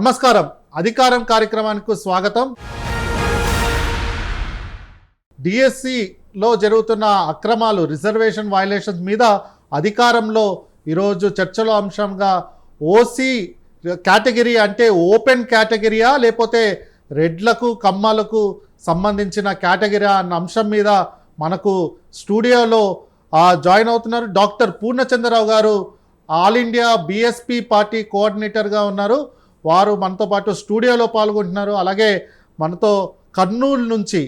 నమస్కారం. అధికారం కార్యక్రమానికి స్వాగతం. డిఎస్సిలో జరుగుతున్న అక్రమాలు, రిజర్వేషన్ వయలేషన్స్ మీద అధికారంలో ఈరోజు చర్చలో అంశంగా ఓసీ కేటగిరీ అంటే ఓపెన్ కేటగిరీయా లేకపోతే రెడ్లకు కమ్మలకు సంబంధించిన కేటగిరీ అన్న అంశం మీద మనకు స్టూడియోలో జాయిన్ అవుతున్నారు. డాక్టర్ పూర్ణచంద్రరావు గారు ఆల్ ఇండియా బీఎస్పీ పార్టీ కోఆర్డినేటర్గా ఉన్నారు. వారు మనతో పాటు స్టూడియోలో పాల్గొంటున్నారు. అలాగే మనతో కర్నూలు నుంచి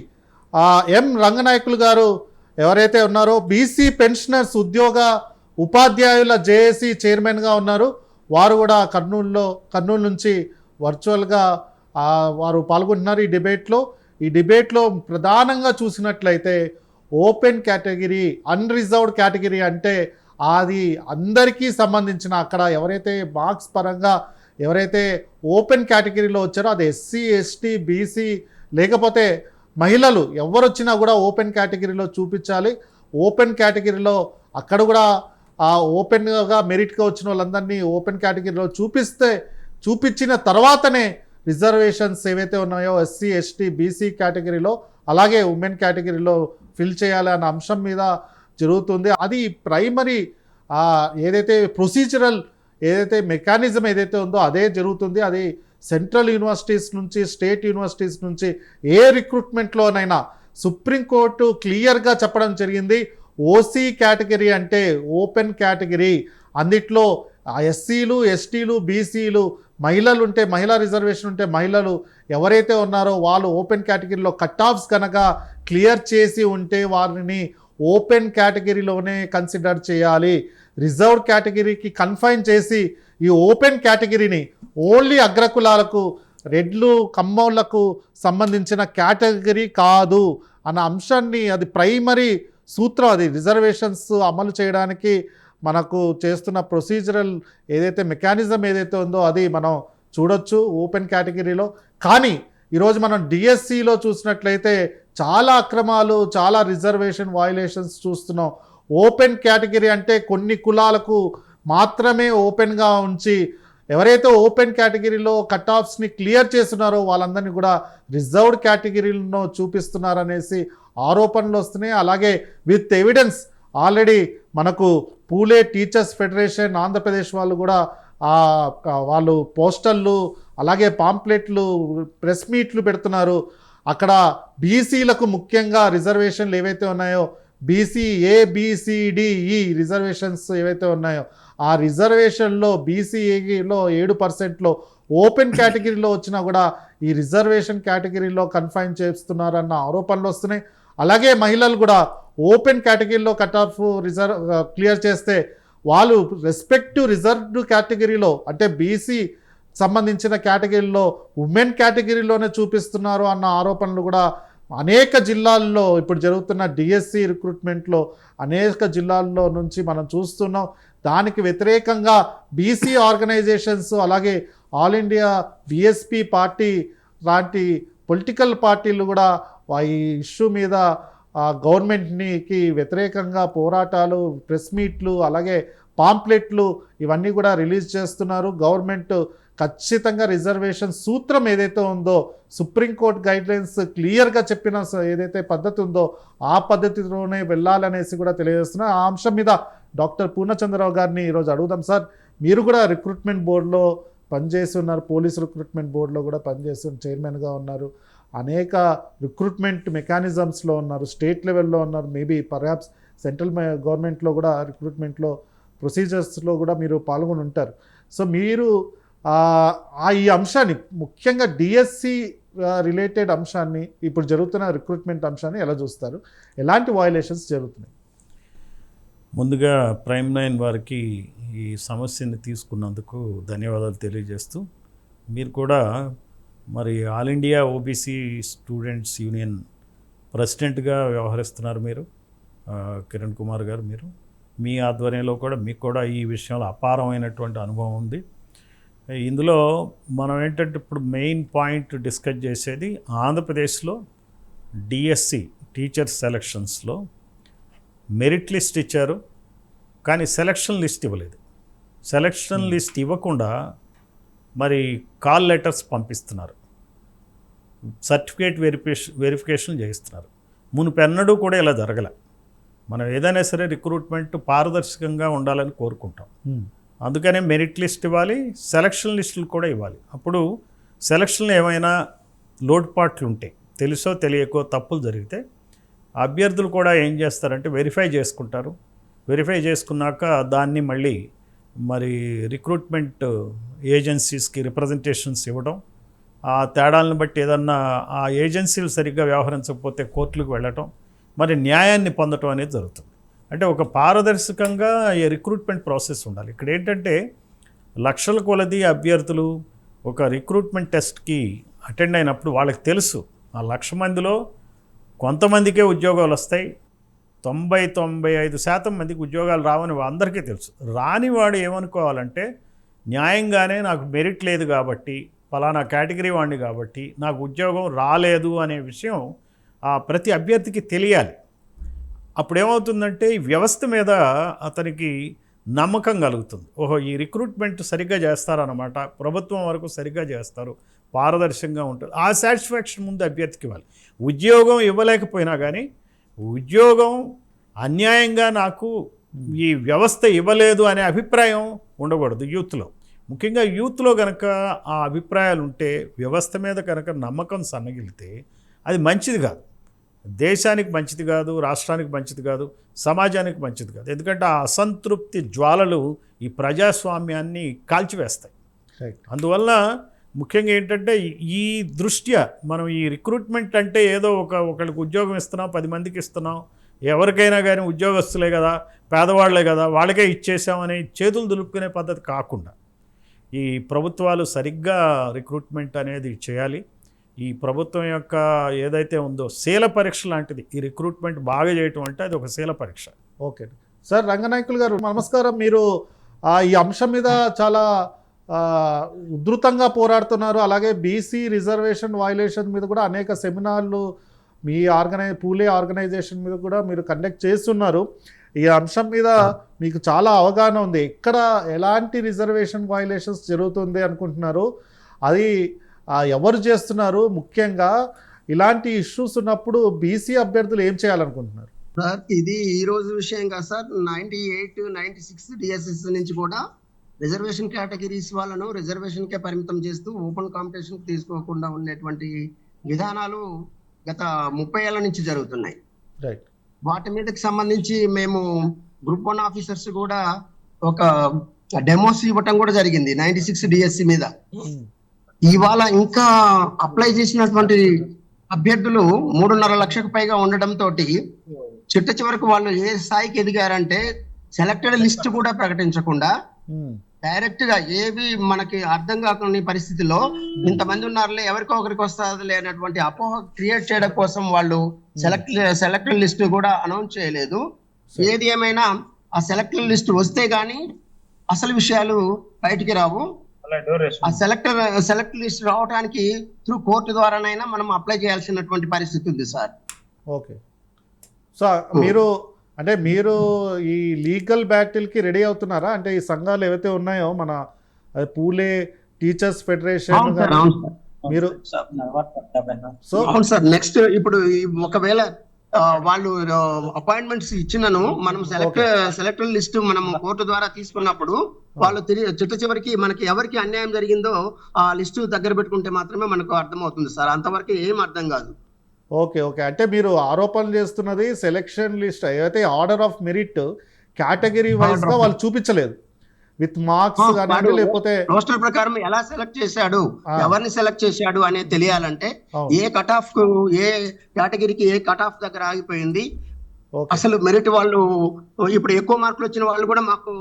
ఎం రంగనాయకులు గారు ఎవరైతే ఉన్నారో బీసీ పెన్షనర్స్ ఉద్యోగ ఉపాధ్యాయుల జేఏసీ చైర్మన్గా ఉన్నారు. వారు కూడా కర్నూలు నుంచి వర్చువల్గా వారు పాల్గొంటున్నారు ఈ డిబేట్లో ప్రధానంగా చూసినట్లయితే ఓపెన్ కేటగిరీ, అన్రిజర్వ్డ్ కేటగిరీ అంటే అది అందరికీ సంబంధించిన, అక్కడ ఎవరైతే మార్క్స్ పరంగా ఎవరైతే ఓపెన్ కేటగిరీలో వచ్చారో అది ఎస్సీ, ఎస్టీ, బీసీ లేకపోతే మహిళలు ఎవరు వచ్చినా కూడా ఓపెన్ కేటగిరీలో చూపించాలి. ఓపెన్ కేటగిరీలో అక్కడ కూడా ఓపెన్గా మెరిట్గా వచ్చిన వాళ్ళందరినీ ఓపెన్ కేటగిరీలో చూపించిన తర్వాతనే రిజర్వేషన్స్ ఏవైతే ఉన్నాయో ఎస్సీ, ఎస్టీ, బీసీ కేటగిరీలో అలాగే ఉమెన్ కేటగిరీలో ఫిల్ చేయాలి అన్న అంశం మీద జరుగుతుంది. అది ప్రైమరీ ఏదైతే ప్రొసీజరల్ ఏదైతే మెకానిజం ఏదైతే ఉందో అదే జరుగుతుంది. అది సెంట్రల్ యూనివర్సిటీస్ నుంచి, స్టేట్ యూనివర్సిటీస్ నుంచి ఏ రిక్రూట్మెంట్లోనైనా సుప్రీంకోర్టు క్లియర్గా చెప్పడం జరిగింది. ఓసీ కేటగిరీ అంటే ఓపెన్ కేటగిరీ, అందుట్లో ఎస్సీలు, ఎస్టీలు, బీసీలు, మహిళలు ఉంటే మహిళా రిజర్వేషన్ ఉంటే మహిళలు ఎవరైతే ఉన్నారో వాళ్ళు ఓపెన్ కేటగిరీలో కట్ ఆఫ్స్ కనుక క్లియర్ చేసి ఉంటే వారిని ఓపెన్ కేటగిరీలోనే కన్సిడర్ చేయాలి. రిజర్వ్డ్ కేటగిరీకి కన్ఫైన్ చేసి ఈ ఓపెన్ కేటగిరీని ఓన్లీ అగ్రకులాలకు, రెడ్లు, కమ్మోళ్లకు సంబంధించిన కేటగిరీ కాదు అన్న అంశాన్ని, అది ప్రైమరీ సూత్రం. అది రిజర్వేషన్స్ అమలు చేయడానికి మనకు చేస్తున్న ప్రొసీజరల్ ఏదైతే మెకానిజం ఏదైతే ఉందో అది మనం చూడొచ్చు ఓపెన్ కేటగిరీలో. కానీ ఈరోజు మనం డిఎస్సిలో చూసినట్లయితే చాలా అక్రమాలు, చాలా రిజర్వేషన్ వయలేషన్స్ చూస్తున్నాం. ఓపెన్ కేటగిరీ అంటే కొన్ని కులాలకు మాత్రమే ఓపెన్గా ఉంచి ఎవరైతే ఓపెన్ కేటగిరీలో కట్ ఆఫ్స్ని క్లియర్ చేస్తున్నారో వాళ్ళందరినీ కూడా రిజర్వ్డ్ కేటగిరీలో చూపిస్తున్నారనేసి ఆరోపణలు వస్తున్నాయి. అలాగే విత్ ఎవిడెన్స్ ఆల్రెడీ మనకు పూలే టీచర్స్ ఫెడరేషన్ ఆంధ్రప్రదేశ్ వాళ్ళు కూడా వాళ్ళు పోస్టర్లు అలాగే పాంప్లెట్లు, ప్రెస్ మీట్లు పెడుతున్నారు. అక్కడ బీసీలకు ముఖ్యంగా రిజర్వేషన్లు ఏవైతే ఉన్నాయో బీసీ ఏబిసిడిఈ రిజర్వేషన్స్ ఏవైతే ఉన్నాయో ఆ రిజర్వేషన్లో బీసీలో 7%లో ఓపెన్ కేటగిరీలో వచ్చినా కూడా ఈ రిజర్వేషన్ కేటగిరీలో కన్ఫైన్ చేస్తున్నారన్న ఆరోపణలు వస్తున్నాయి. అలాగే మహిళలు కూడా ఓపెన్ కేటగిరీలో కట్ ఆఫ్ క్లియర్ చేస్తే వాళ్ళు రెస్పెక్టివ్ రిజర్వ్డ్ కేటగిరీలో అంటే బీసీ సంబంధించిన కేటగిరీలో ఉమెన్ కేటగిరీలోనే చూపిస్తున్నారు అన్న ఆరోపణలు కూడా అనేక జిల్లాల్లో ఇప్పుడు జరుగుతున్న డిఎస్సి రిక్రూట్మెంట్లో అనేక జిల్లాల్లో నుంచి మనం చూస్తున్నాం. దానికి వ్యతిరేకంగా బీసీ ఆర్గనైజేషన్స్ అలాగే ఆల్ ఇండియా బీఎస్పీ పార్టీ లాంటి పొలిటికల్ పార్టీలు కూడా ఈ ఇష్యూ మీద గవర్నమెంట్కి వ్యతిరేకంగా పోరాటాలు, ప్రెస్ మీట్లు అలాగే పాంప్లెట్లు ఇవన్నీ కూడా రిలీజ్ చేస్తున్నారు. గవర్నమెంట్ ఖచ్చితంగా రిజర్వేషన్ సూత్రం ఏదైతే ఉందో సుప్రీంకోర్టు గైడ్లైన్స్ క్లియర్గా చెప్పిన ఏదైతే పద్ధతి ఉందో ఆ పద్ధతిలోనే వెళ్ళాలనేసి కూడా తెలియజేస్తున్నారు. ఆ అంశం మీద డాక్టర్ పూర్ణచంద్రరావు గారిని ఈరోజు అడుగుదాం. సార్, మీరు కూడా రిక్రూట్మెంట్ బోర్డులో పనిచేసి ఉన్నారు, పోలీస్ రిక్రూట్మెంట్ బోర్డులో కూడా పనిచేస్తున్న చైర్మన్గా ఉన్నారు, అనేక రిక్రూట్మెంట్ మెకానిజమ్స్లో ఉన్నారు, స్టేట్ లెవెల్లో ఉన్నారు, మేబీ పర్హాప్స్ సెంట్రల్ గవర్నమెంట్లో కూడా రిక్రూట్మెంట్లో ప్రొసీజర్స్లో కూడా మీరు పాల్గొని ఉంటారు. సో మీరు ఈ అంశాన్ని ముఖ్యంగా డిఎస్సి రిలేటెడ్ అంశాన్ని, ఇప్పుడు జరుగుతున్న రిక్రూట్మెంట్ అంశాన్ని ఎలా చూస్తారు? ఎలాంటి వయలేషన్స్ జరుగుతున్నాయి? ముందుగా ప్రైమ్ 9 వారికి ఈ సమస్యని తీసుకున్నందుకు ధన్యవాదాలు తెలియజేస్తూ, మీరు కూడా మరి all India OBC students union ప్రెసిడెంట్గా వ్యవహరిస్తున్నారు మీరు, కిరణ్ కుమార్ గారు. మీ ఆధ్వర్యంలో కూడా మీకు కూడా ఈ విషయంలో అపారమైనటువంటి అనుభవం ఉంది. ఇందులో మనం ఏంటంటే ఇప్పుడు మెయిన్ పాయింట్ డిస్కస్ చేసేది ఆంధ్రప్రదేశ్లో డిఎస్సి టీచర్స్ సెలక్షన్స్లో మెరిట్ లిస్ట్ ఇచ్చారు, కానీ సెలక్షన్ లిస్ట్ ఇవ్వలేదు. సెలక్షన్ లిస్ట్ ఇవ్వకుండా మరి కాల్ లెటర్స్ పంపిస్తున్నారు, సర్టిఫికేట్ వెరిఫికేషన్ చేయిస్తున్నారు. మునుపెన్నడూ కూడా ఇలా జరగలే. మనం ఏదైనా సరే రిక్రూట్మెంట్ పారదర్శకంగా ఉండాలని కోరుకుంటాం. అందుకనే మెరిట్ లిస్ట్ ఇవ్వాలి, సెలక్షన్ లిస్టులు కూడా ఇవ్వాలి. అప్పుడు సెలక్షన్లో ఏమైనా లోటుపాట్లు ఉంటే, తెలుసో తెలియకో తప్పులు జరిగితే అభ్యర్థులు కూడా ఏం చేస్తారంటే వెరిఫై చేసుకుంటారు. వెరిఫై చేసుకున్నాక దాన్ని మళ్ళీ మరి రిక్రూట్మెంట్ ఏజెన్సీస్కి రిప్రజెంటేషన్స్ ఇవ్వడం, ఆ తేడాలను బట్టి ఏదన్నా ఆ ఏజెన్సీలు సరిగ్గా వ్యవహరించకపోతే కోర్టులకు వెళ్ళటం, మరి న్యాయాన్ని పొందటం అనేది జరుగుతుంది. అంటే ఒక పారదర్శకంగా ఈ రిక్రూట్మెంట్ ప్రాసెస్ ఉండాలి. ఇక్కడ ఏంటంటే లక్షల కొలది అభ్యర్థులు ఒక రిక్రూట్మెంట్ టెస్ట్కి అటెండ్ అయినప్పుడు వాళ్ళకి తెలుసు ఆ 1,00,000 మందిలో కొంతమందికే ఉద్యోగాలు వస్తాయి, 90-95% మందికి ఉద్యోగాలు రావని అందరికీ తెలుసు. రానివాడు ఏమనుకోవాలంటే న్యాయంగానే నాకు మెరిట్ లేదు కాబట్టి, ఫలానా కేటగిరీ వాడిని కాబట్టి నాకు ఉద్యోగం రాలేదు అనే విషయం ప్రతి అభ్యర్థికి తెలియాలి. అప్పుడేమవుతుందంటే ఈ వ్యవస్థ మీద అతనికి నమ్మకం కలుగుతుంది. ఓహో, ఈ రిక్రూట్మెంట్ సరిగ్గా చేస్తారన్నమాట, ప్రభుత్వం వరకు సరిగ్గా చేస్తారు, పారదర్శకంగా ఉంటుంది. ఆ సాటిస్ఫాక్షన్ ముందు అభ్యర్థికి ఇవ్వాలి. ఉద్యోగం ఇవ్వలేకపోయినా కానీ ఉద్యోగం అన్యాయంగా నాకు ఈ వ్యవస్థ ఇవ్వలేదు అనే అభిప్రాయం ఉండకూడదు యూత్లో. ముఖ్యంగా యూత్లో కనుక ఆ అభిప్రాయాలు ఉంటే, వ్యవస్థ మీద కనుక నమ్మకం సన్నగిలితే అది మంచిది కాదు, దేశానికి మంచిది కాదు, రాష్ట్రానికి మంచిది కాదు, సమాజానికి మంచిది కాదు. ఎందుకంటే ఆ అసంతృప్తి జ్వాలలు ఈ ప్రజాస్వామ్యాన్ని కాల్చివేస్తాయి. అందువల్ల ముఖ్యంగా ఏంటంటే ఈ దృష్ట్యా మనం ఈ రిక్రూట్మెంట్ అంటే ఏదో ఒకళ్ళకి ఉద్యోగం ఇస్తున్నాం, 10 మందికి ఇస్తున్నాం, ఎవరికైనా కానీ ఉద్యోగస్తులే కదా, పేదవాళ్లే కదా, వాళ్ళకే ఇచ్చేసామని చేతులు దులుపుకునే పద్ధతి కాకుండా ఈ ప్రభుత్వాలు సరిగ్గా రిక్రూట్మెంట్ అనేది చేయాలి. ఈ ప్రభుత్వం యొక్క ఏదైతే ఉందో శీల పరీక్ష లాంటిది ఈ రిక్రూట్మెంట్ బాగా చేయటం అంటే అది ఒక శీల పరీక్ష. Okay sir. రంగనాయకులు గారు నమస్కారం. మీరు ఈ అంశం మీద చాలా ఉధృతంగా పోరాడుతున్నారు. అలాగే బీసీ రిజర్వేషన్ వైలేషన్ మీద కూడా అనేక సెమినార్లు మీ పూలే ఆర్గనైజేషన్ మీద కూడా మీరు కండక్ట్ చేస్తున్నారు. ఈ అంశం మీద మీకు చాలా అవగాహన ఉంది. ఎక్కడ ఎలాంటి రిజర్వేషన్ వైలేషన్స్ జరుగుతుంది అనుకుంటున్నారు, అది ఎవరు చేస్తున్నారు, ముఖ్యంగా ఇలాంటి ఇష్యూస్ ఉన్నప్పుడు బీసీ అభ్యర్థులు ఏం చేయాలనుకుంటున్నారు? సార్, ఇది ఈ రోజు విషయం కాదు సార్. 98-96 డిఎస్ఎస్ నుంచి కూడా రిజర్వేషన్ కేటగిరీస్ వాళ్ళను రిజర్వేషన్కే పరిమితం చేస్తూ ఓపెన్ కాంపిటీషన్ తీసుకోకుండా ఉన్నటువంటి విధానాలు గత 30 ఏళ్ల నుంచి జరుగుతున్నాయి. రైట్. వాటి మీదకి సంబంధించి మేము గ్రూప్ 1 ఆఫీసర్స్ కూడా ఒక డెమోస్ ఇవ్వటం కూడా జరిగింది 96 డిఎస్సి మీద. ఇవాళ ఇంకా అప్లై చేసినటువంటి అభ్యర్థులు 3.5 లక్షలకు పైగా ఉండడంతో చిట్ట చివరకు వాళ్ళు ఏ స్థాయికి ఎదిగారంటే సెలెక్టెడ్ లిస్ట్ కూడా ప్రకటించకుండా డైరెక్ట్ గా ఏవి మనకి అర్థం కాకుండా పరిస్థితిలో ఇంతమంది ఉన్నారులే, ఎవరికో ఒకరికి వస్తుంది అనేటువంటి అపోహ క్రియేట్ చేయడం కోసం వాళ్ళు సెలెక్టెడ్ లిస్ట్ కూడా అనౌన్స్ చేయలేదు. ఏది ఏమైనా ఆ సెలెక్టెడ్ లిస్ట్ వస్తే గానీ అసలు విషయాలు బయటికి రావు. ఆ సెలెక్ట్ లిస్ట్ రావడానికి త్రూ కోర్టు ద్వారానైనా మనం అప్లై చేయాల్సినటువంటి పరిస్థితి ఉంది సార్. ఓకే. సో మీరు ఈ లీగల్ బ్యాటిల్కి రెడీ అవుతున్నారా? అంటే ఈ సంఘాలు ఏవైతే ఉన్నాయో మన పూలే టీచర్స్ ఫెడరేషన్ మీరు సో అవును సార్. నెక్స్ట్ ఇప్పుడు ఒకవేళ వాళ్ళు అపాయింట్మెంట్స్ ఇచ్చినను మనం సెలెక్టెడ్ లిస్ట్ మనం కోర్టు ద్వారా తీసుకున్నప్పుడు వాళ్ళు చిట్ట చివరికి మనకి ఎవరికి అన్యాయం జరిగిందో ఆ లిస్టు దగ్గర పెట్టుకుంటే మాత్రమే మనకు అర్థమవుతుంది సార్. అంతవరకు ఏం అర్థం కాదు. ఓకే. అంటే మీరు ఆరోపణలు చేస్తున్నది సెలెక్షన్ లిస్ట్ ఏదైతే order of merit category wise గా వాళ్ళు చూపించలేదు, విత్ మార్క్స్ కానీ లేకపోతే రోస్టర్ ప్రకారం ఎలా సెలెక్ట్ చేశాడు, ఎవరిని సెలెక్ట్ చేశాడు అనేది తెలియాలంటే ఏ కట్ ఆఫ్ ఏ కేటగిరీకి ఏ కట్ ఆఫ్ దగ్గర ఆగిపోయింది. అసలు మెరిట్ వాళ్ళు ఇప్పుడు ఎక్కువ మార్కులు వచ్చిన వాళ్ళు కూడా మాకు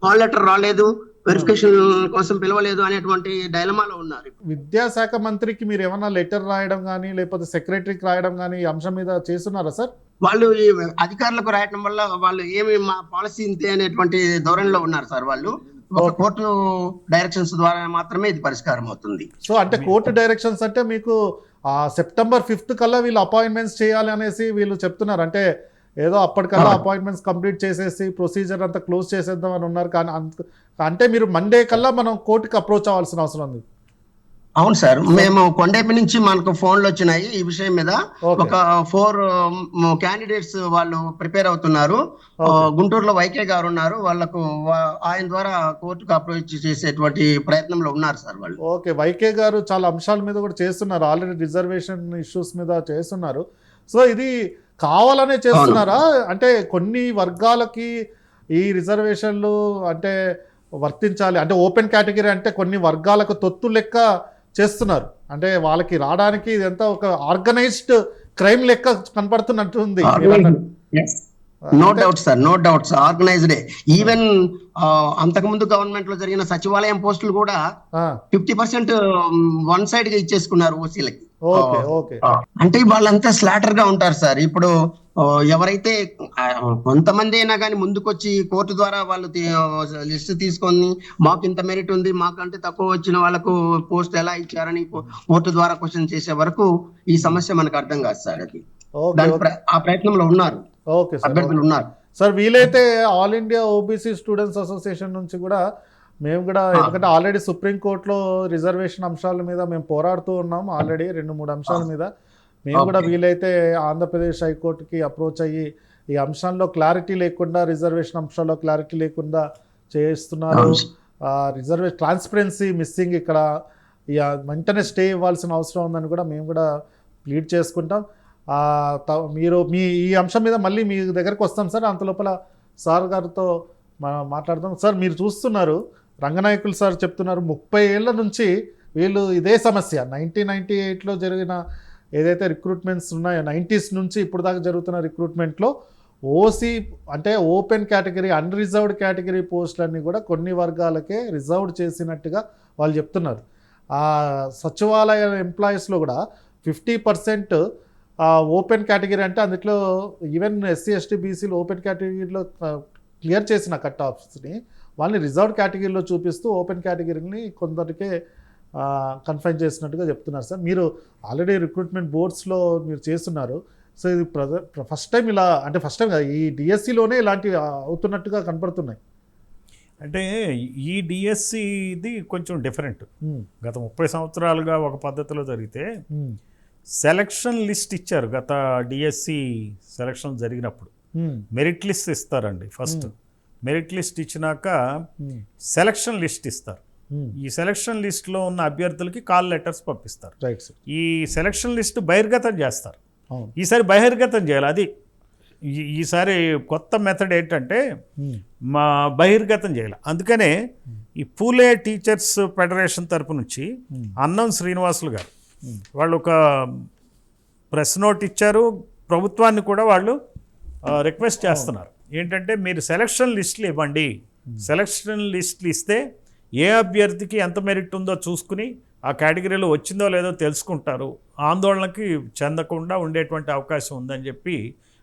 కాల్ లెటర్ రాలేదు, వెరిఫికేషన్ కోసం పిలవలేదు అనేటువంటి డైలమాలో ఉన్నారు. విద్యాశాఖ మంత్రికి మీరు ఏమన్నా లెటర్ రాయడం కానీ లేకపోతే సెక్రటరీకి రాయడం కానీ ఈ అంశం మీద చేస్తున్నారా సార్? వాళ్ళు ఈ అధికారులకు రాయడం వల్ల వాళ్ళు ఏమి మా పాలసీ ఇంతే అనేటువంటి ధోరణిలో ఉన్నారు సార్. వాళ్ళు ఒక కోర్టు డైరెక్షన్స్ ద్వారా మాత్రమే ఇది పరిష్కారం అవుతుంది. సో అంటే కోర్టు డైరెక్షన్స్ అంటే మీకు September 5th కల్లా వీళ్ళు అపాయింట్మెంట్స్ చేయాలి అనేసి వీళ్ళు చెప్తున్నారు. అంటే ఏదో అప్పటికల్లా అపాయింట్మెంట్స్ కంప్లీట్ చేసేసి ప్రొసీజర్ అంతా క్లోజ్ చేసేద్దాం అని ఉన్నారు. కానీ అంటే మీరు మండే కల్లా మనం కోర్టుకి అప్రోచ్ అవ్వాల్సిన అవసరం ఉంది. అవును సార్, మేము కొండేపి నుంచి మనకు ఫోన్లు వచ్చినాయి ఈ విషయం మీద. ఒక 4 క్యాండిడేట్స్ వాళ్ళు ప్రిపేర్ అవుతున్నారు. గుంటూరులో వైకే గారు ఉన్నారు, వాళ్ళకు ఆయన ద్వారా కోర్టుకు అప్రోచ్ చేసేటువంటి ప్రయత్నంలో ఉన్నారు సార్ వాళ్ళు. ఓకే, వైకే గారు చాలా అంశాల మీద కూడా చేస్తున్నారు, ఆల్రెడీ రిజర్వేషన్ ఇష్యూస్ మీద చేస్తున్నారు. సో ఇది కావాలనే చేస్తున్నారా? అంటే కొన్ని వర్గాలకి ఈ రిజర్వేషన్లు అంటే వర్తించాలి అంటే ఓపెన్ కేటగిరీ అంటే కొన్ని వర్గాలకు తొత్తు లెక్క చేస్తున్నారు, అంటే వాళ్ళకి రావడానికి ఇదంతా ఒక ఆర్గనైజ్డ్ క్రైమ్ లెక్క కనపడుతున్నట్టుంది. No doubt sir, no doubts, organized. Even అంతకుముందు గవర్నమెంట్ లో జరిగిన సచివాలయం పోస్టులు కూడా 50% వన్ సైడ్ గా ఇచ్చేసుకున్నారు ఓసీలకి. అంటే వాళ్ళంతా స్లాటర్ గా ఉంటారు సార్. ఇప్పుడు ఎవరైతే కొంతమంది అయినా కానీ ముందుకొచ్చి కోర్టు ద్వారా వాళ్ళు లిస్ట్ తీసుకొని మాకు ఇంత మెరిట్ ఉంది, మాకంటే తక్కువ వచ్చిన వాళ్ళకు పోస్ట్ ఎలా ఇచ్చారని కోర్టు ద్వారా క్వశ్చన్ చేసే వరకు ఈ సమస్య మనకు అర్థం కాదు సార్. అది ఆ ప్రయత్నంలో ఉన్నారు అభ్యర్థులు ఉన్నారు సార్. వీలైతే all India OBC students association నుంచి కూడా మేము కూడా, ఎందుకంటే ఆల్రెడీ సుప్రీంకోర్టులో రిజర్వేషన్ అంశాల మీద మేము పోరాడుతూ ఉన్నాం ఆల్రెడీ 2-3 అంశాల మీద. మేము కూడా వీలైతే ఆంధ్రప్రదేశ్ హైకోర్టుకి అప్రోచ్ అయ్యి ఈ అంశాల్లో క్లారిటీ లేకుండా, రిజర్వేషన్ అంశాల్లో క్లారిటీ లేకుండా చేస్తున్నారు, రిజర్వేషన్ ట్రాన్స్పరెన్సీ మిస్సింగ్, ఇక్కడ వెంటనే స్టే ఇవ్వాల్సిన అవసరం ఉందని కూడా మేము కూడా ప్లీడ్ చేసుకుంటాం. మీరు ఈ అంశం మీద మళ్ళీ మీ దగ్గరకు వస్తాం సార్. అంతలోపల సార్ గారితో మాట్లాడదాం. సార్ మీరు చూస్తున్నారు, రంగనాయకులు సార్ చెప్తున్నారు 30 ఏళ్ల నుంచి వీళ్ళు ఇదే సమస్య. 1998లో జరిగిన ఏదైతే రిక్రూట్మెంట్స్ ఉన్నాయో 90s నుంచి ఇప్పుడు దాకా జరుగుతున్న రిక్రూట్మెంట్లో ఓసీ అంటే ఓపెన్ కేటగిరీ, అన్రిజర్వ్డ్ కేటగిరీ పోస్టులన్నీ కూడా కొన్ని వర్గాలకే రిజర్వ్డ్ చేసినట్టుగా వాళ్ళు చెప్తున్నారు. సచివాలయ ఎంప్లాయీస్లో కూడా 50% ఓపెన్ కేటగిరీ, అంటే అందులో ఈవెన్ ఎస్సీ ఎస్టీ బీసీలు ఓపెన్ కేటగిరీలో క్లియర్ చేసిన కట్ ఆఫ్స్ని వాళ్ళని రిజర్వ్డ్ కేటగిరీలో చూపిస్తూ ఓపెన్ కేటగిరీని కొందరికే కన్ఫైన్ చేసినట్టుగా చెప్తున్నారు సార్. మీరు ఆల్రెడీ రిక్రూట్మెంట్ బోర్డ్స్లో మీరు చేస్తున్నారు. సో ఇది ఫస్ట్ టైం ఇలా, అంటే ఫస్ట్ టైం ఈ డిఎస్సిలోనే ఇలాంటివి అవుతున్నట్టుగా కనపడుతున్నాయి. అంటే ఈ డిఎస్సిది కొంచెం డిఫరెంట్. గత 30 సంవత్సరాలుగా ఒక పద్ధతిలో జరిగితే సెలక్షన్ లిస్ట్ ఇచ్చారు. గత డిఎస్సి సెలక్షన్ జరిగినప్పుడు మెరిట్ లిస్ట్ ఇస్తారండి. ఫస్ట్ మెరిట్ లిస్ట్ ఇచ్చినాక సెలక్షన్ లిస్ట్ ఇస్తారు. ఈ సెలక్షన్ లిస్ట్లో ఉన్న అభ్యర్థులకి కాల్ లెటర్స్ పంపిస్తారు. ఈ సెలక్షన్ లిస్ట్ బహిర్గతం చేస్తారు. ఈసారి బహిర్గతం చేయాలి. అది ఈసారి కొత్త మెథడ్ ఏంటంటే మా బహిర్గతం చేయాలి. అందుకనే ఈ పూలే టీచర్స్ ఫెడరేషన్ తరపు నుంచి అన్నం శ్రీనివాసులు గారు వాళ్ళు ఒక ప్రెస్ నోట్ ఇచ్చారు. ప్రభుత్వాన్ని కూడా వాళ్ళు రిక్వెస్ట్ చేస్తున్నారు. ఏంటంటే మీరు సెలక్షన్ లిస్టులు ఇవ్వండి. సెలక్షన్ లిస్టులు ఇస్తే ఏ అభ్యర్థికి ఎంత మెరిట్ ఉందో చూసుకుని ఆ కేటగిరీలో వచ్చిందో లేదో తెలుసుకుంటారు. ఆందోళనకి చెందకుండా ఉండేటువంటి అవకాశం ఉందని చెప్పి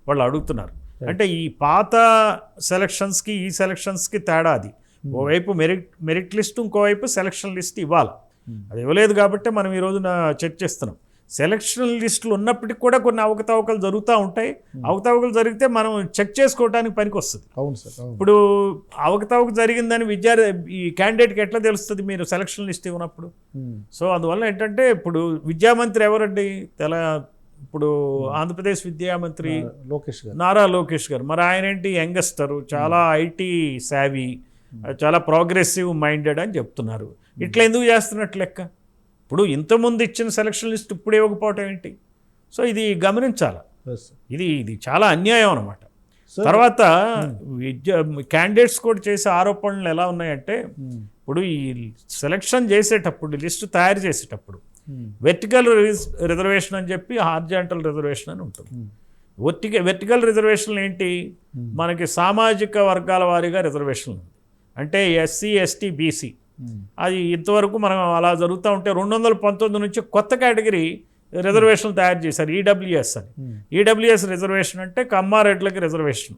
వాళ్ళు అడుగుతున్నారు. అంటే ఈ పాత సెలక్షన్స్కి ఈ సెలక్షన్స్కి తేడా అది. ఓవైపు మెరిట్ లిస్ట్, ఇంకోవైపు సెలక్షన్ లిస్ట్ ఇవ్వాలి. అది ఇవ్వలేదు కాబట్టి మనం ఈ రోజున చర్చిస్తున్నాం. సెలక్షన్ లిస్టులు ఉన్నప్పటికీ కూడా కొన్ని అవకతవకలు జరుగుతూ ఉంటాయి. అవకతవకలు జరిగితే మనం చెక్ చేసుకోవడానికి పనికి వస్తుంది. అవును సార్. ఇప్పుడు అవకతవక జరిగిందని ఈ క్యాండిడేట్కి ఎట్లా తెలుస్తుంది మీరు సెలక్షన్ లిస్ట్ ఇవ్వనప్పుడు? సో అందువల్ల ఏంటంటే ఇప్పుడు విద్యామంత్రి ఎవరండి? ఇప్పుడు ఆంధ్రప్రదేశ్ విద్యామంత్రి నారా లోకేష్ గారు. మరి ఆయన ఏంటి యంగస్టరు, చాలా ఐటీ సావీ, చాలా ప్రోగ్రెసివ్ మైండెడ్ అని చెప్తున్నారు. ఇట్లా ఎందుకు చేస్తున్నట్టు లెక్క? ఇప్పుడు ఇంతకుముందు ఇచ్చిన సెలక్షన్ లిస్ట్ ఇప్పుడు ఇవ్వకపోవటం ఏంటి? సో ఇది గమనించాలి. ఇది చాలా అన్యాయం అన్నమాట. తర్వాత క్యాండిడేట్స్ కూడా చేసే ఆరోపణలు ఎలా ఉన్నాయంటే, ఇప్పుడు ఈ సెలక్షన్ చేసేటప్పుడు లిస్టు తయారు చేసేటప్పుడు వెర్టికల్ రిజర్వేషన్ అని చెప్పి హార్జాంటల్ రిజర్వేషన్ అని ఉంటుంది. వెర్టికల్ రిజర్వేషన్ ఏంటి? మనకి సామాజిక వర్గాల వారీగా రిజర్వేషన్ ఉంది. అంటే ఎస్సీ ఎస్టీ బీసీ అది ఇంతవరకు మనం అలా జరుగుతూ ఉంటే 219 నుంచి కొత్త కేటగిరీ రిజర్వేషన్ తయారు చేశారు, ఈడబ్ల్యూఎస్ అని. ఈడబ్ల్యూఎస్ రిజర్వేషన్ అంటే కమ్మారెడ్లకి రిజర్వేషన్,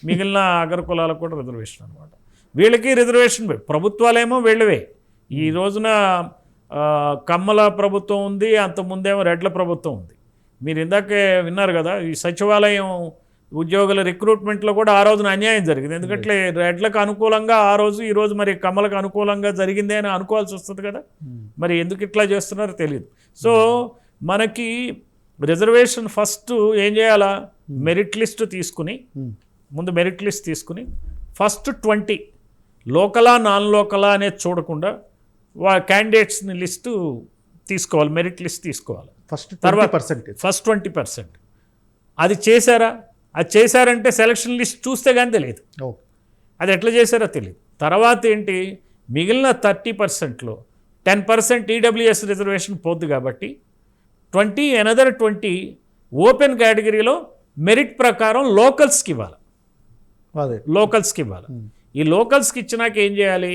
మిగిలిన అగ్ర కులాలకు కూడా రిజర్వేషన్ అనమాట. వీళ్ళకి రిజర్వేషన్ ప్రభుత్వాలేమో వీళ్ళవే. ఈ రోజున కమ్మల ప్రభుత్వం ఉంది, అంతకుముందేమో రెడ్ల ప్రభుత్వం ఉంది. మీరు ఇందాకే విన్నారు కదా, ఈ సచివాలయం ఉద్యోగుల రిక్రూట్మెంట్లో కూడా ఆ రోజున అన్యాయం జరిగింది. ఎందుకంటే రెడ్లకు అనుకూలంగా ఆ రోజు ఈ రోజు మరి కమ్మలకు అనుకూలంగా జరిగిందే అని అనుకోవాల్సి వస్తుంది కదా. మరి ఎందుకు ఇట్లా చేస్తున్నారో తెలియదు. సో మనకి రిజర్వేషన్ ఫస్ట్ ఏం చేయాలా, మెరిట్ లిస్ట్ తీసుకుని ముందు మెరిట్ లిస్ట్ తీసుకుని ఫస్ట్ 20 లోకలా నాన్ లోకలా అనేది చూడకుండా క్యాండిడేట్స్ని లిస్టు తీసుకోవాలి, మెరిట్ లిస్ట్ తీసుకోవాలి. ఫస్ట్ తర్వాత 20%. ఫస్ట్ 20%. అది చేశారా? అది చేశారంటే సెలక్షన్ లిస్ట్ చూస్తే కానీ తెలియదు అది ఎట్లా చేశారో తెలియదు. తర్వాత ఏంటి, మిగిలిన 30%లో 10% ఈడబ్ల్యూఎస్ రిజర్వేషన్ పోద్ది కాబట్టి 20 ఓపెన్ కేటగిరీలో మెరిట్ ప్రకారం లోకల్స్కి ఇవ్వాలి. లోకల్స్కి ఇవ్వాలి. ఈ లోకల్స్కి ఇచ్చినాక ఏం చేయాలి,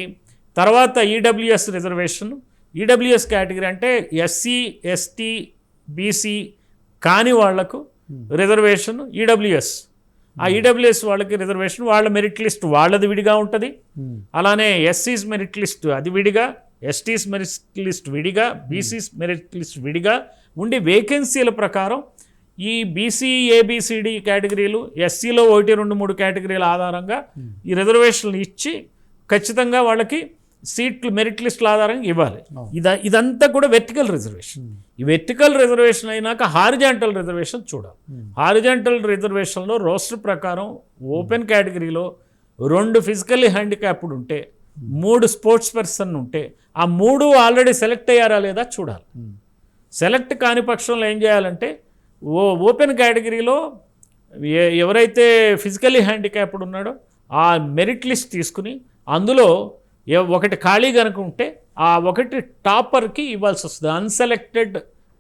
తర్వాత ఈడబ్ల్యూఎస్ రిజర్వేషన్, ఈడబ్ల్యూఎస్ కేటగిరీ అంటే ఎస్సీ ఎస్టీ బీసీ కాని వాళ్లకు రిజర్వేషన్ ఈడబ్ల్యూఎస్. ఆ ఈడబ్ల్యూఎస్ వాళ్ళకి రిజర్వేషన్, వాళ్ళ మెరిట్ లిస్ట్ వాళ్ళది విడిగా ఉంటుంది. అలానే ఎస్సీస్ మెరిట్ లిస్ట్ అది విడిగా, ఎస్టీస్ మెరిట్ లిస్ట్ విడిగా, బీసీస్ మెరిట్ లిస్ట్ విడిగా ఉండి వేకెన్సీల ప్రకారం ఈ బీసీ ఏబిసిడి కేటగిరీలు, ఎస్సీలో 1, 2, 3 కేటగిరీల ఆధారంగా ఈ రిజర్వేషన్లు ఇచ్చి ఖచ్చితంగా వాళ్ళకి సీట్లు మెరిట్ లిస్టుల ఆధారంగా ఇవ్వాలి. ఇదంతా కూడా వెర్టికల్ రిజర్వేషన్. ఈ వెర్టికల్ రిజర్వేషన్ అయినాక హారిజాంటల్ రిజర్వేషన్ చూడాలి. హారిజాంటల్ రిజర్వేషన్లో రోస్టర్ ప్రకారం ఓపెన్ కేటగిరీలో 2 ఫిజికల్లీ హ్యాండిక్యాప్డ్ ఉంటే, 3 స్పోర్ట్స్ పర్సన్ ఉంటే, ఆ 3 ఆల్రెడీ సెలెక్ట్ అయ్యారా లేదా చూడాలి. సెలెక్ట్ కాని పక్షంలో ఏం చేయాలంటే ఓపెన్ కేటగిరీలో ఎవరైతే ఫిజికల్లీ హ్యాండిక్యాప్డ్ ఉన్నాడో ఆ మెరిట్ లిస్ట్ తీసుకుని అందులో ఒకటి ఖాళీ కనుక ఉంటే ఆ ఒకటి టాపర్కి ఇవ్వాల్సి వస్తుంది. అన్సెలెక్టెడ్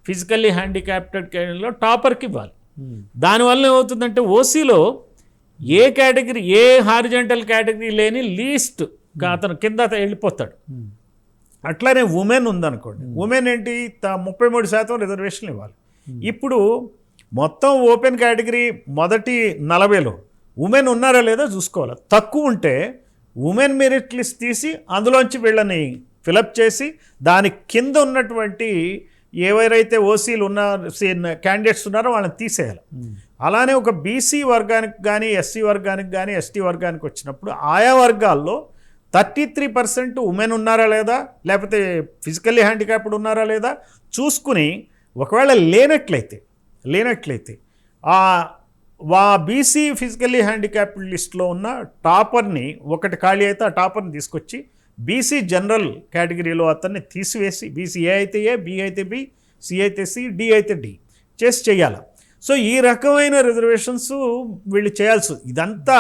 ఫిజికల్లీ హ్యాండిక్యాప్టెడ్ కేటగిరీలో టాపర్కి ఇవ్వాలి. దానివల్ల ఏమవుతుందంటే ఓసీలో ఏ కేటగిరీ, ఏ హారిజాంటల్ కేటగిరీ లేని లీస్ట్ అతను కింద వెళ్ళిపోతాడు. అట్లానే ఉమెన్ ఉందనుకోండి, ఉమెన్ ఏంటి 33% రిజర్వేషన్లు ఇవ్వాలి. ఇప్పుడు మొత్తం ఓపెన్ కేటగిరీ మొదటి 40లో ఉమెన్ ఉన్నారా లేదా చూసుకోవాలి. తక్కువ ఉంటే ఉమెన్ మెరిట్ లిస్ట్ తీసి అందులోంచి వీళ్ళని ఫిలప్ చేసి దాని కింద ఉన్నటువంటి ఎవరైతే ఓసీలు క్యాండిడేట్స్ ఉన్నారో వాళ్ళని తీసేయాలి. అలానే ఒక బీసీ వర్గానికి కానీ, ఎస్సీ వర్గానికి కానీ, ఎస్టీ వర్గానికి వచ్చినప్పుడు ఆయా వర్గాల్లో 33% ఉమెన్ ఉన్నారా లేదా, లేకపోతే ఫిజికల్లీ హ్యాండిక్యాప్డ్ ఉన్నారా లేదా చూసుకుని, ఒకవేళ లేనట్లయితే బీసీ ఫిజికల్లీ హ్యాండిక్యాప్డ్ లిస్ట్లో ఉన్న టాపర్ని, ఒకటి ఖాళీ అయితే ఆ టాపర్ని తీసుకొచ్చి బీసీ జనరల్ కేటగిరీలో అతన్ని తీసివేసి, బీసీ ఏ అయితే ఏ, బి అయితే బి, సి అయితే సి, డి అయితే డి చేయాలి. సో ఈ రకమైన రిజర్వేషన్స్ వీళ్ళు చేయాల్సి, ఇదంతా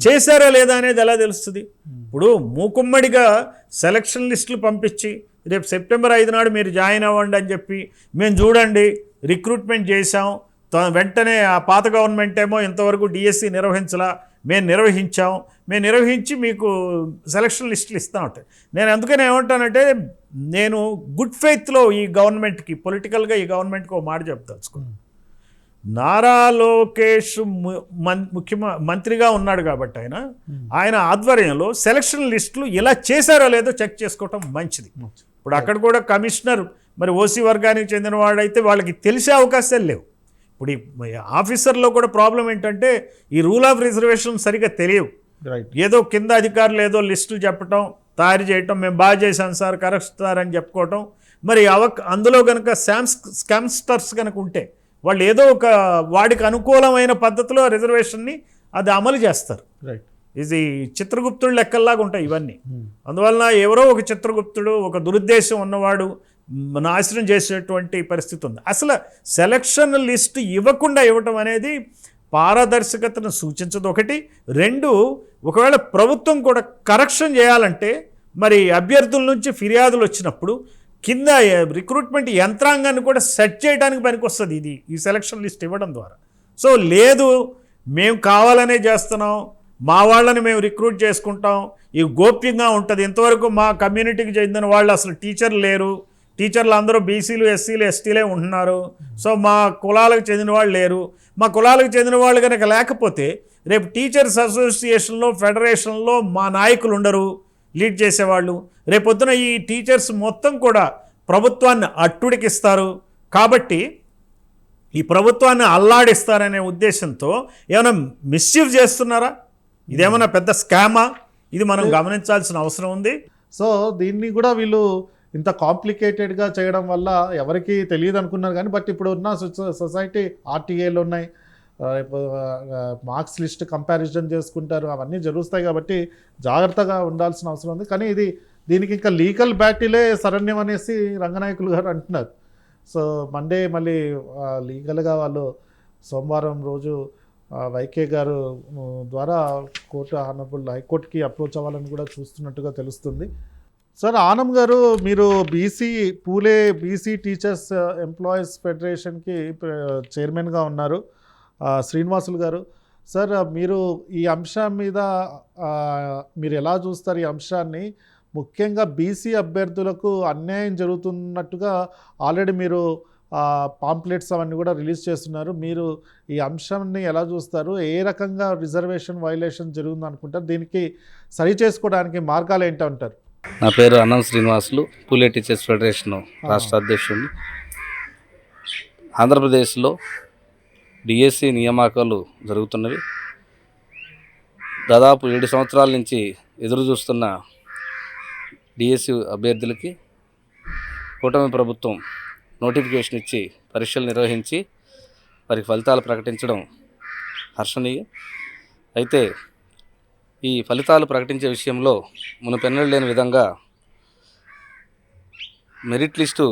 చేశారా లేదా అనేది ఎలా తెలుస్తుంది? ఇప్పుడు మూకుమ్మడిగా సెలక్షన్ లిస్టులు పంపించి రేపు సెప్టెంబర్ 5 నాడు మీరు జాయిన్ అవ్వండి అని చెప్పి మేము చూడండి రిక్రూట్మెంట్ చేశాం, వెంటనే ఆ పాత గవర్నమెంట్ ఏమో ఇంతవరకు డిఎస్సి నిర్వహించలా, మేము నిర్వహించి మీకు సెలక్షన్ లిస్టులు ఇస్తూ ఉంటాయి. నేను అందుకని ఏమంటానంటే, నేను గుడ్ ఫెయిత్లో ఈ గవర్నమెంట్కి, పొలిటికల్గా ఈ గవర్నమెంట్కి ఒక మాట చెప్తాను. నారా లోకేష్ మంత్రిగా ఉన్నాడు కాబట్టి ఆయన ఆధ్వర్యంలో సెలక్షన్ లిస్టులు ఇలా చేశారో లేదో చెక్ చేసుకోవటం మంచిది. ఇప్పుడు అక్కడ కూడా కమిషనర్ మరి ఓసీ వర్గానికి చెందిన వాడైతే వాళ్ళకి తెలిసే అవకాశాలు లేవు. ఇప్పుడు ఈ ఆఫీసర్లో కూడా ప్రాబ్లం ఏంటంటే ఈ రూల్ ఆఫ్ రిజర్వేషన్ సరిగ్గా తెలియవు. ఏదో కింద అధికారులు ఏదో లిస్టులు చెప్పటం, తయారు చేయటం, మేము బాగా చేశాను సార్, కరెక్ట్ సార్ అని చెప్పుకోవటం. మరి అందులో కనుక స్కామ్స్టర్స్ కనుక ఉంటే వాళ్ళు ఏదో ఒక వాడికి అనుకూలమైన పద్ధతిలో రిజర్వేషన్ని అది అమలు చేస్తారు. ఇది చిత్రగుప్తుడు లెక్కల్లాగా ఉంటాయి ఇవన్నీ. అందువలన ఎవరో ఒక చిత్రగుప్తుడు, ఒక దురుద్దేశం ఉన్నవాడు నాశనం చేసేటువంటి పరిస్థితి ఉంది. అసలు సెలక్షన్ లిస్ట్ ఇవ్వటం అనేది పారదర్శకతను సూచించదు. 1, 2 ఒకవేళ ప్రభుత్వం కూడా కరెక్షన్ చేయాలంటే మరి అభ్యర్థుల నుంచి ఫిర్యాదులు వచ్చినప్పుడు కింద రిక్రూట్మెంట్ యంత్రాంగాన్ని కూడా సెట్ చేయడానికి పనికొస్తుంది ఈ సెలక్షన్ లిస్ట్ ఇవ్వడం ద్వారా. సో లేదు, మేము కావాలనే చేస్తున్నాం, మా వాళ్ళని మేము రిక్రూట్ చేసుకుంటాం, ఇవి గోప్యంగా ఉంటుంది, ఇంతవరకు మా కమ్యూనిటీకి చెందిన వాళ్ళు అసలు టీచర్లు లేరు, టీచర్లు అందరూ బీసీలు ఎస్సీలు ఎస్టీలే ఉంటున్నారు, సో మా కులాలకు చెందిన వాళ్ళు లేరు, మా కులాలకు చెందిన వాళ్ళు కనుక లేకపోతే రేపు టీచర్స్ అసోసియేషన్లో, ఫెడరేషన్లో మా నాయకులు ఉండరు లీడ్ చేసేవాళ్ళు, రేపొద్దున ఈ టీచర్స్ మొత్తం కూడా ప్రభుత్వాన్ని అట్టుడికిస్తారు. కాబట్టి ఈ ప్రభుత్వాన్ని అల్లాడిస్తారనే ఉద్దేశంతో ఏమైనా మిస్చీఫ్ చేస్తున్నారా? ఇదేమన్నా పెద్ద స్కామా? ఇది మనం గమనించాల్సిన అవసరం ఉంది. సో దీన్ని కూడా వీళ్ళు ఇంత కాంప్లికేటెడ్గా చేయడం వల్ల ఎవరికి తెలియదు అనుకున్నారు కానీ, బట్ ఇప్పుడు ఉన్న సొసైటీ ఆర్టీఏలు ఉన్నాయి, మార్క్స్ లిస్ట్ కంపారిజన్ చేసుకుంటారు, అవన్నీ జరుగుతాయి కాబట్టి జాగ్రత్తగా ఉండాల్సిన అవసరం ఉంది. కానీ దీనికి ఇంకా లీగల్ బ్యాటిలే శరణ్యం అనేసి రంగనాయకులు గారు అంటున్నారు. సో మండే మళ్ళీ లీగల్గా వాళ్ళు సోమవారం రోజు వైకే గారు ద్వారా కోర్టు ఆనరబుల్ హైకోర్టుకి అప్రోచ్ అవ్వాలని కూడా చూస్తున్నట్టుగా తెలుస్తుంది. సార్ ఆనం గారు, మీరు పూలే బీసీ టీచర్స్ ఎంప్లాయీస్ ఫెడరేషన్కి చైర్మన్గా ఉన్నారు. శ్రీనివాసులు గారు, సార్ మీరు ఈ అంశం మీద మీరు ఎలా చూస్తారు? ఈ అంశాన్ని ముఖ్యంగా బీసీ అభ్యర్థులకు అన్యాయం జరుగుతున్నట్టుగా ఆల్రెడీ మీరు పాంప్లెట్స్ అవన్నీ కూడా రిలీజ్ చేస్తున్నారు. మీరు ఈ అంశాన్ని ఎలా చూస్తారు? ఏ రకంగా రిజర్వేషన్ వైలేషన్ జరుగుతుంది అనుకుంటారు? దీనికి సరి చేసుకోవడానికి మార్గాలు ఏంటంటారు? నా పేరు అన్నం శ్రీనివాసులు, పూలే టీచర్స్ ఫెడరేషన్ రాష్ట్ర అధ్యక్షుడిని. ఆంధ్రప్రదేశ్లో డిఎస్సి నియామకాలు జరుగుతున్నవి. దాదాపు 7 సంవత్సరాల నుంచి ఎదురు చూస్తున్న డిఎస్సి అభ్యర్థులకి కూటమి ప్రభుత్వం నోటిఫికేషన్ ఇచ్చి పరీక్షలు నిర్వహించి వారికి ఫలితాలు ప్రకటించడం హర్షణీయం. అయితే ఈ ఫలితాలు ప్రకటించే విషయంలో మునుపెన్నడూ లేని విధంగా మెరిట్ లిస్టు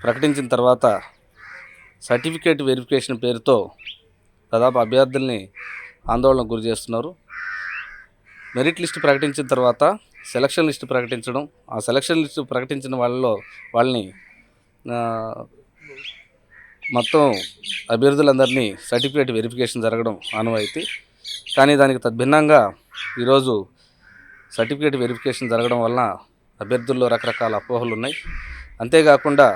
ప్రకటించిన తర్వాత సర్టిఫికేట్ వెరిఫికేషన్ పేరుతో దాదాపు అభ్యర్థుల్ని ఆందోళనకు గురి చేస్తున్నారు. మెరిట్ లిస్టు ప్రకటించిన తర్వాత సెలక్షన్ లిస్టు ప్రకటించడం, ఆ సెలక్షన్ లిస్టు ప్రకటించిన వాళ్ళని మొత్తం అభ్యర్థులందరినీ సర్టిఫికేట్ వెరిఫికేషన్ జరగడం ఆనవాయితీ. కానీ దానికి తద్భిన్నంగా ఈరోజు సర్టిఫికేట్ వెరిఫికేషన్ జరగడం వలన అభ్యర్థుల్లో రకరకాల అపోహలు ఉన్నాయి. అంతేకాకుండా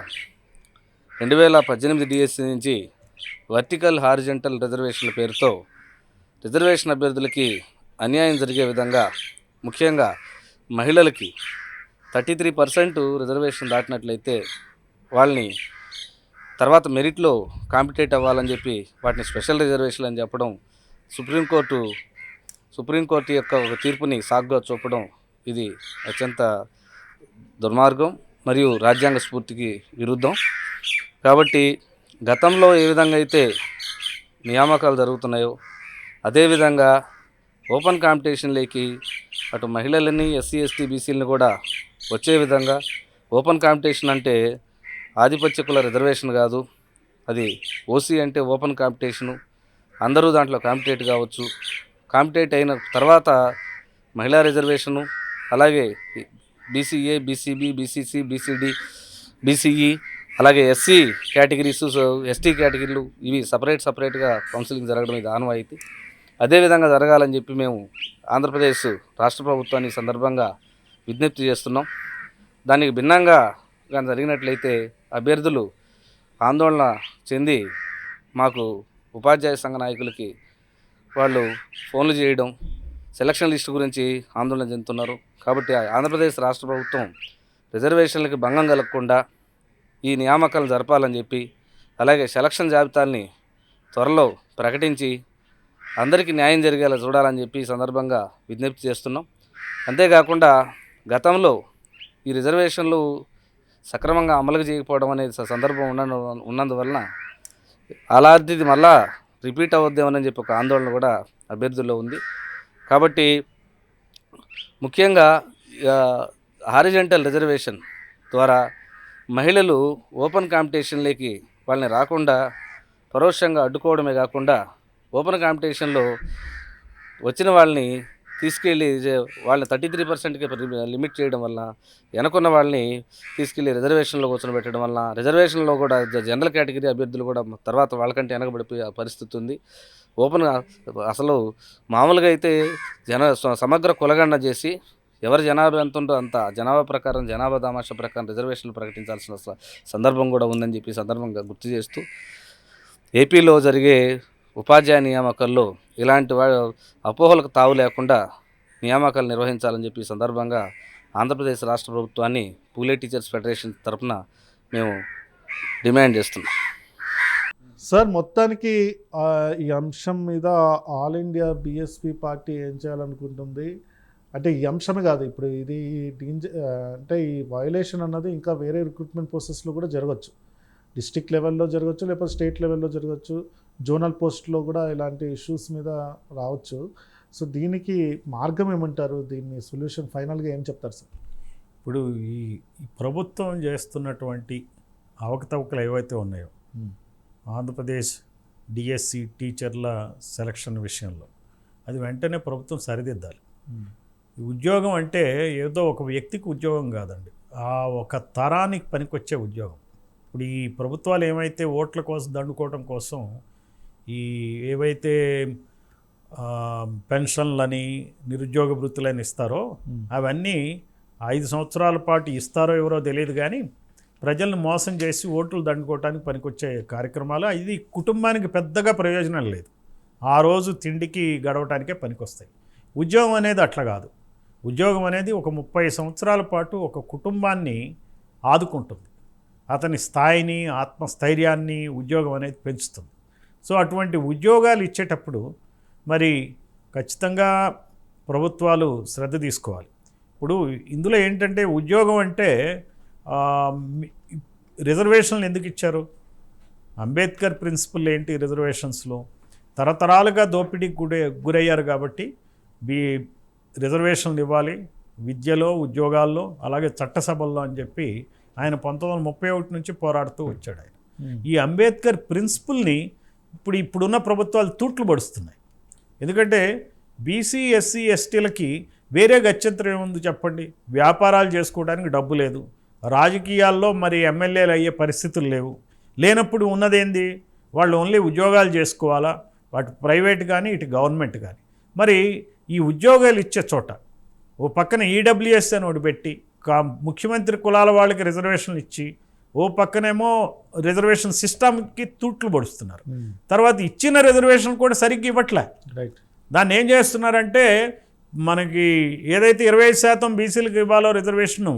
2018 డిఎస్సి నుంచి వర్టికల్ హారిజంటల్ రిజర్వేషన్ల పేరుతో రిజర్వేషన్ అభ్యర్థులకి అన్యాయం జరిగే విధంగా, ముఖ్యంగా మహిళలకి 33% రిజర్వేషన్ దాటినట్లయితే వాళ్ళని తర్వాత మెరిట్లో కాంపిటేట్ అవ్వాలని చెప్పి వాటిని స్పెషల్ రిజర్వేషన్ అని చెప్పడం, సుప్రీంకోర్టు యొక్క ఒక తీర్పుని సాగ్గా చూపడం, ఇది అత్యంత దుర్మార్గం మరియు రాజ్యాంగ స్ఫూర్తికి విరుద్ధం. కాబట్టి గతంలో ఏ విధంగా అయితే నియామకాలు జరుగుతున్నాయో అదేవిధంగా ఓపెన్ కాంపిటీషన్లోకి అటు మహిళలని, ఎస్సీ ఎస్టీ బీసీలని కూడా వచ్చే విధంగా, ఓపెన్ కాంపిటీషన్ అంటే ఆధిపత్య కుల రిజర్వేషన్ కాదు, అది ఓసీ అంటే ఓపెన్ కాంపిటీషను, అందరూ దాంట్లో కాంపిటేట్ కావచ్చు. కాంపిటేట్ అయిన తర్వాత మహిళా రిజర్వేషను, అలాగే BCA, BCB, BCC, BCD, BCE, అలాగే ఎస్సీ కేటగిరీస్, ఎస్టీ కేటగిరీలు, ఇవి సపరేట్గా కౌన్సిలింగ్ జరగడం ఇది ఆనవాయితీ. అదేవిధంగా జరగాలని చెప్పి మేము ఆంధ్రప్రదేశ్ రాష్ట్ర ప్రభుత్వాన్ని ఈ సందర్భంగా విజ్ఞప్తి చేస్తున్నాం. దానికి భిన్నంగా కానీ జరిగినట్లయితే అభ్యర్థులు ఆందోళన చెంది మాకు ఉపాధ్యాయ సంఘ నాయకులకి వాళ్ళు ఫోన్లు చేయడం, సెలక్షన్ లిస్టు గురించి ఆందోళన చెందుతున్నారు. కాబట్టి ఆంధ్రప్రదేశ్ రాష్ట్ర ప్రభుత్వం రిజర్వేషన్లకి భంగం కలగకుండా ఈ నియామకాలు జరపాలని చెప్పి, అలాగే సెలక్షన్ జాబితాల్ని త్వరలో ప్రకటించి అందరికీ న్యాయం జరిగేలా చూడాలని చెప్పి ఈ సందర్భంగా విజ్ఞప్తి చేస్తున్నాం. అంతేకాకుండా గతంలో ఈ రిజర్వేషన్లు సక్రమంగా అమలు చేయకపోవడం అనేది సందర్భం ఉన్నందువలన అలాంటిది మళ్ళా రిపీట్ అవద్దేమని చెప్పి ఒక ఆందోళన కూడా అభ్యర్థుల్లో ఉంది. కాబట్టి ముఖ్యంగా హారిజంటల్ రిజర్వేషన్ ద్వారా మహిళలు ఓపెన్ కాంపిటీషన్లోకి వాళ్ళని రాకుండా పరోక్షంగా అడ్డుకోవడమే కాకుండా, ఓపెన్ కాంపిటీషన్లో వచ్చిన వాళ్ళని తీసుకెళ్ళి వాళ్ళని 33%కి లిమిట్ చేయడం వల్ల, వెనకున్న వాళ్ళని తీసుకెళ్ళి రిజర్వేషన్లో కూర్చొని వల్ల రిజర్వేషన్లో కూడా జనరల్ కేటగిరీ అభ్యర్థులు కూడా తర్వాత వాళ్ళకంటే వెనకబడిపోయే పరిస్థితి ఉంది. ఓపెన్ అసలు మామూలుగా అయితే సమగ్ర కులగణన చేసి ఎవరి జనాభా ఎంత ఉందో అంత జనాభా ప్రకారం, జనాభా దామాషా ప్రకారం రిజర్వేషన్లు ప్రకటించాల్సిన సందర్భం కూడా ఉందని చెప్పి సందర్భంగా గుర్తు చేస్తూ, ఏపీలో జరిగే ఉపాధ్యాయ నియామకాల్లో ఇలాంటి అపోహలకు తావు లేకుండా నియామకాలు నిర్వహించాలని చెప్పి సందర్భంగా ఆంధ్రప్రదేశ్ రాష్ట్ర ప్రభుత్వాన్ని పూలే టీచర్స్ ఫెడరేషన్ తరఫున మేము డిమాండ్ చేస్తున్నాం. సార్ మొత్తానికి ఈ అంశం మీద ఆల్ ఇండియా బిఎస్పి పార్టీ ఏం చేయాలనుకుంటుంది అంటే ఈ అంశమే కాదు ఇప్పుడు ఇది అంటే ఈ వయలేషన్ అన్నది ఇంకా వేరే రిక్రూట్మెంట్ ప్రాసెస్లో కూడా జరగచ్చు, డిస్ట్రిక్ట్ లెవెల్లో జరగచ్చు, లేకపోతే స్టేట్ లెవెల్లో జరగచ్చు, జోనల్ పోస్ట్లో కూడా ఇలాంటి ఇష్యూస్ మీద రావచ్చు. సో దీనికి మార్గం ఏమంటారు, దీన్ని సొల్యూషన్ ఫైనల్గా ఏం చెప్తారు సార్? ఇప్పుడు ఈ ప్రభుత్వం చేస్తున్నటువంటి అవకతవకలు ఏవైతే ఉన్నాయో ఆంధ్రప్రదేశ్ డిఎస్సి టీచర్ల సెలక్షన్ విషయంలో అది వెంటనే ప్రభుత్వం సరిదిద్దాలి. ఉద్యోగం అంటే ఏదో ఒక వ్యక్తికి ఉద్యోగం కాదండి, ఆ ఒక తరానికి పనికొచ్చే ఉద్యోగం. ఇప్పుడు ఈ ప్రభుత్వాలు ఏమైతే ఓట్ల కోసం దండుకోవడం కోసం ఈ ఏవైతే పెన్షన్లని నిరుద్యోగ వృత్తులని ఇస్తారో అవన్నీ 5 సంవత్సరాల పాటు ఇస్తారో ఎవరో తెలియదు, కానీ ప్రజలను మోసం చేసి ఓట్లు దండుకోవడానికి పనికొచ్చే కార్యక్రమాలు. ఇది కుటుంబానికి పెద్దగా ప్రయోజనం లేదు, ఆ రోజు తిండికి గడవటానికే పనికొస్తాయి. ఉద్యోగం అనేది అట్లా కాదు. ఉద్యోగం అనేది ఒక 30 సంవత్సరాల పాటు ఒక కుటుంబాన్ని ఆదుకుంటుంది, అతని స్థాయిని ఆత్మస్థైర్యాన్ని ఉద్యోగం అనేది పెంచుతుంది. సో అటువంటి ఉద్యోగాలు ఇచ్చేటప్పుడు మరి ఖచ్చితంగా ప్రభుత్వాలు శ్రద్ధ తీసుకోవాలి. ఇప్పుడు ఇందులో ఏంటంటే ఉద్యోగం అంటే రిజర్వేషన్లు ఎందుకు ఇచ్చారు? అంబేద్కర్ ప్రిన్సిపల్ ఏంటి రిజర్వేషన్స్లో? తరతరాలుగా దోపిడీకి గురయ్యారు కాబట్టి రిజర్వేషన్లు ఇవ్వాలి విద్యలో, ఉద్యోగాల్లో, అలాగే చట్టసభల్లో అని చెప్పి ఆయన 1931 నుంచి పోరాడుతూ వచ్చాడు ఆయన. ఈ అంబేద్కర్ ప్రిన్సిపల్ని ఇప్పుడున్న ప్రభుత్వాలు తూట్లు పడుస్తున్నాయి. ఎందుకంటే బీసీ, ఎస్సీ, ఎస్టీలకి వేరే గత్యంతరం ఏముంది చెప్పండి? వ్యాపారాలు చేసుకోవడానికి డబ్బు లేదు, రాజకీయాల్లో మరి ఎమ్మెల్యేలు అయ్యే పరిస్థితులు లేవు. లేనప్పుడు ఉన్నదేంది? వాళ్ళు ఓన్లీ ఉద్యోగాలు చేసుకోవాలా, అటు ప్రైవేట్ కానీ ఇటు గవర్నమెంట్ కానీ. మరి ఈ ఉద్యోగాలు ఇచ్చే చోట ఓ పక్కన ఈడబ్ల్యూఎస్ అని ఒకటి పెట్టి ముఖ్యమంత్రి కులాల వాళ్ళకి రిజర్వేషన్లు ఇచ్చి, ఓ పక్కనేమో రిజర్వేషన్ సిస్టమ్కి తూట్లు పడుస్తున్నారు. తర్వాత ఇచ్చిన రిజర్వేషన్ కూడా సరిగ్గా ఇవ్వట్లే. రైట్. దాన్ని ఏం చేస్తున్నారంటే మనకి ఏదైతే 25% బీసీలకు ఇవ్వాలో రిజర్వేషను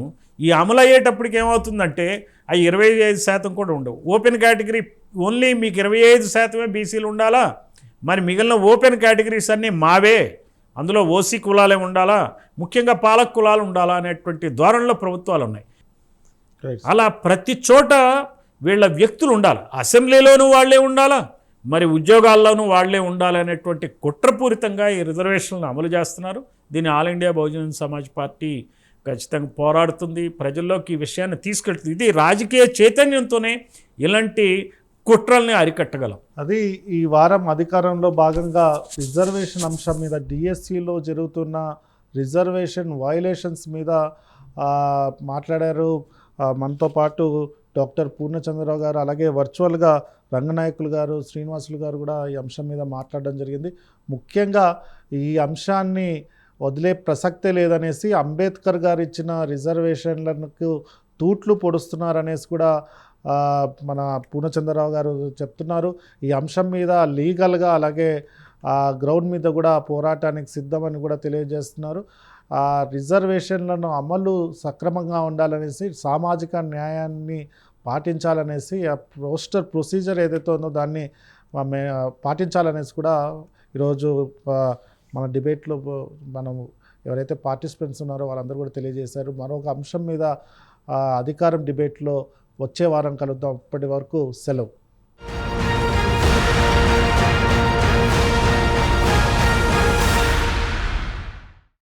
ఈ అమలు అయ్యేటప్పటికి ఏమవుతుందంటే ఆ 25% కూడా ఉండవు. ఓపెన్ కేటగిరీ ఓన్లీ మీకు 25% బీసీలు ఉండాలా, మరి మిగిలిన ఓపెన్ కేటగిరీస్ అన్నీ మావే, అందులో ఓసీ కులాలే ఉండాలా, ముఖ్యంగా పాలక కులాలు ఉండాలా అనేటువంటి ధోరణిలో ప్రభుత్వాలు ఉన్నాయి. అలా ప్రతి చోట వీళ్ళ వ్యక్తులు ఉండాలి, అసెంబ్లీలోనూ వాళ్ళే ఉండాలా, మరి ఉద్యోగాల్లోనూ వాళ్లే ఉండాలనేటువంటి కుట్రపూరితంగా ఈ రిజర్వేషన్లను అమలు చేస్తున్నారు. దీన్ని all India Bahujan Samaj party ఖచ్చితంగా పోరాడుతుంది, ప్రజల్లోకి ఈ విషయాన్ని తీసుకెళ్తుంది. ఇది రాజకీయ చైతన్యంతోనే ఇలాంటి కుట్రల్ని అరికట్టగలం. అది ఈ వారం అధికారంలో భాగంగా రిజర్వేషన్ అంశం మీద డిఎస్సిలో జరుగుతున్న రిజర్వేషన్ వయలేషన్స్ మీద మాట్లాడారు. మనతో పాటు డాక్టర్ పూర్ణచంద్రరావు గారు, అలాగే వర్చువల్గా రంగనాయకులు గారు, శ్రీనివాసులు గారు కూడా ఈ అంశం మీద మాట్లాడడం జరిగింది. ముఖ్యంగా ఈ అంశాన్ని వదిలే ప్రసక్తే లేదనేసి, అంబేద్కర్ గారు ఇచ్చిన రిజర్వేషన్లకు తూట్లు పొడుస్తున్నారనేసి కూడా మన పూర్ణచంద్రరావు గారు చెప్తున్నారు. ఈ అంశం మీద లీగల్గా అలాగే గ్రౌండ్ మీద కూడా పోరాటానికి సిద్ధమని కూడా తెలియజేస్తున్నారు. రిజర్వేషన్లను అమలు సక్రమంగా ఉండాలనేసి, సామాజిక న్యాయాన్ని పాటించాలనేసి, ఆ ప్రొసీజర్ ఏదైతే ఉందో దాన్ని పాటించాలనేసి కూడా ఈరోజు మన డిబేట్లో మనం ఎవరైతే పార్టిసిపెంట్స్ ఉన్నారో వాళ్ళందరూ కూడా తెలియజేశారు. మరొక అంశం మీద అధికారం డిబేట్లో వచ్చే వారం కలుద్దాం. అప్పటి వరకు సెలవు.